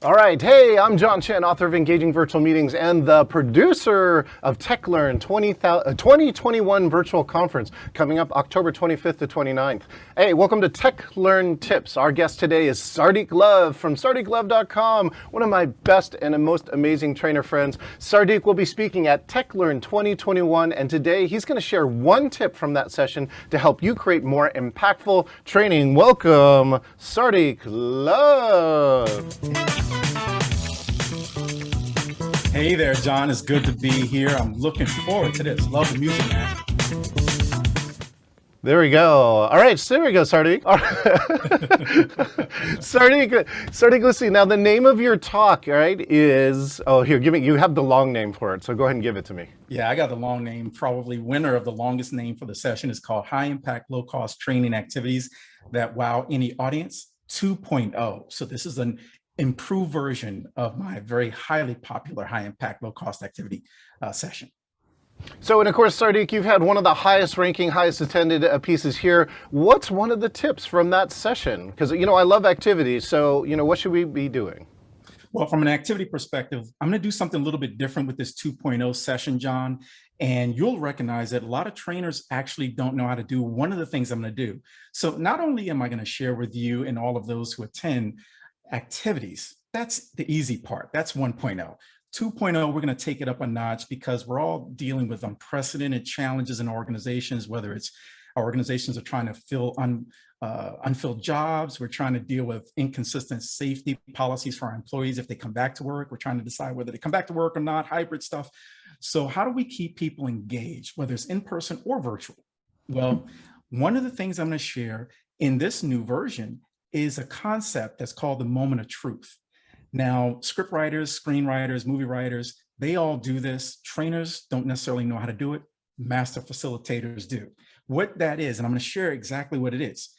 All right, hey, I'm John Chen, author of Engaging Virtual Meetings and the producer of TechLearn 2021 Virtual Conference coming up October 25th to 29th. Hey, welcome to TechLearn Tips. Our guest today is Sardek from sardeklove.com, one of my best and most amazing trainer friends. Sardek will be speaking at TechLearn 2021, and today he's going to share one tip from that session to help you create more impactful training. Welcome, Sardek Love. Hey there, John. It's good to be here. I'm looking forward to this. Love the music, man. There we go. All right, so there we go, Sardek. Sardek, let's see. Now, the name of your talk, all right, is, here, you have the long name for it, so go ahead and give it to me. Yeah, I got the long name. Probably winner of the longest name for the session is called High Impact, Low Cost Training Activities That Wow Any Audience 2.0. So this is an improved version of my very highly popular high impact, low cost activity session. So, and of course, Sardek, you've had one of the highest ranking, highest attended pieces here. What's one of the tips from that session? Because, I love activities. So, what should we be doing? Well, from an activity perspective, I'm going to do something a little bit different with this 2.0 session, John. And you'll recognize that a lot of trainers actually don't know how to do one of the things I'm going to do. So not only am I going to share with you and all of those who attend activities, that's the easy part. That's 1.0. 2.0, we're going to take it up a notch because we're all dealing with unprecedented challenges in organizations, whether it's our organizations are trying to fill unfilled jobs. We're trying to deal with inconsistent safety policies for our employees if they come back to work. We're trying to decide whether they come back to work or not, hybrid stuff. So how do we keep people engaged, whether it's in person or virtual? Well, one of the things I'm going to share in this new version is a concept that's called the moment of truth. Now, script writers, screenwriters, movie writers, they all do this. Trainers don't necessarily know how to do it. Master facilitators do. What that is, and I'm going to share exactly what it is.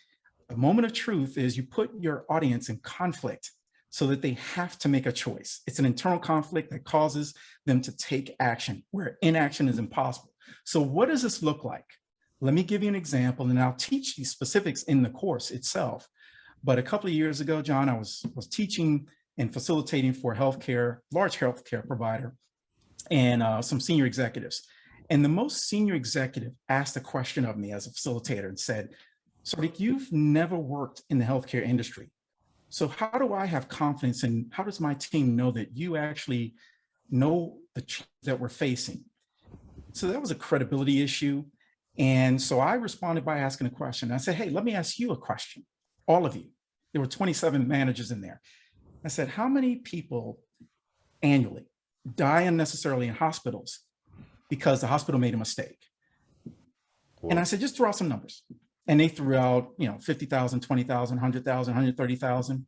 The moment of truth is you put your audience in conflict so that they have to make a choice. It's an internal conflict that causes them to take action where inaction is impossible. So what does this look like? Let me give you an example, and I'll teach these specifics in the course itself. But a couple of years ago, John, I was teaching and facilitating for a large healthcare provider and some senior executives. And the most senior executive asked a question of me as a facilitator and said, Sardek, you've never worked in the healthcare industry. So how do I have confidence and how does my team know that you actually know the change that we're facing? So that was a credibility issue. And so I responded by asking a question. I said, hey, let me ask you a question, all of you. There were 27 managers in there. I said, how many people annually die unnecessarily in hospitals because the hospital made a mistake? Cool. And I said, just throw out some numbers. And they threw out, 50,000, 20,000, 100,000, 130,000.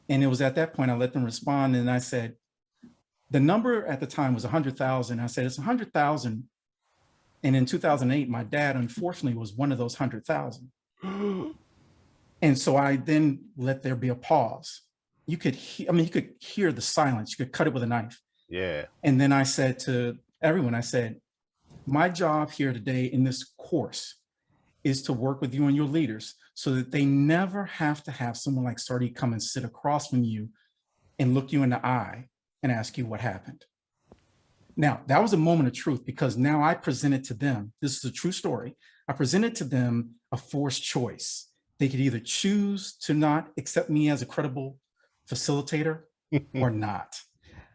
And it was at that point I let them respond. And I said, the number at the time was 100,000. I said, it's 100,000. And in 2008, my dad, unfortunately, was one of those 100,000. And so I then let there be a pause. You could hear the silence. You could cut it with a knife. Yeah. And then I said to everyone, I said, my job here today in this course is to work with you and your leaders so that they never have to have someone like Sardek come and sit across from you and look you in the eye and ask you what happened. Now, that was a moment of truth because now I presented to them, this is a true story, I presented to them a forced choice. They could either choose to not accept me as a credible facilitator or not.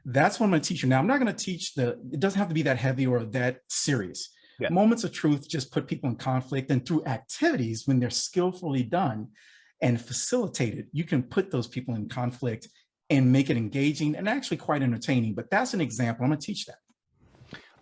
That's what I'm going to teach you. Now, I'm not going to teach it doesn't have to be that heavy or that serious. Yeah. Moments of truth just put people in conflict, and through activities, when they're skillfully done and facilitated, you can put those people in conflict and make it engaging and actually quite entertaining. But that's an example. I'm going to teach that.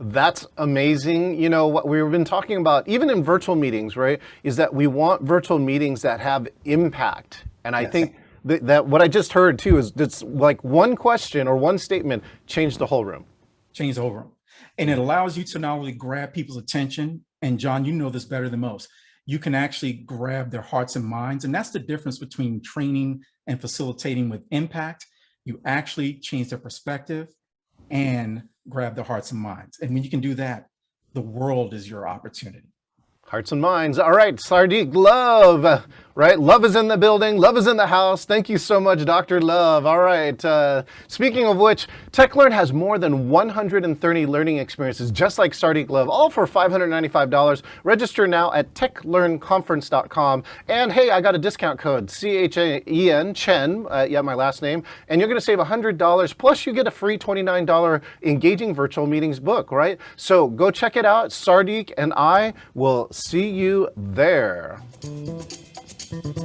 That's amazing. What we've been talking about, even in virtual meetings, right, is that we want virtual meetings that have impact. And I think that what I just heard too is that's like one question or one statement changed the whole room. Change the whole room. And it allows you to not only grab people's attention, and John, you know this better than most, you can actually grab their hearts and minds. And that's the difference between training and facilitating with impact. You actually change their perspective and grab their hearts and minds. And when you can do that, the world is your opportunity. Hearts and minds. All right, Sardek, love, right? Love is in the building. Love is in the house. Thank you so much, Dr. Love. All right. Speaking of which, TechLearn has more than 130 learning experiences, just like Sardek Love, all for $595. Register now at techlearnconference.com. And hey, I got a discount code, CHEN, Chen, yeah, my last name, and you're going to save $100, plus you get a free $29 Engaging Virtual Meetings book, right? So go check it out. Sardek and I will see you there.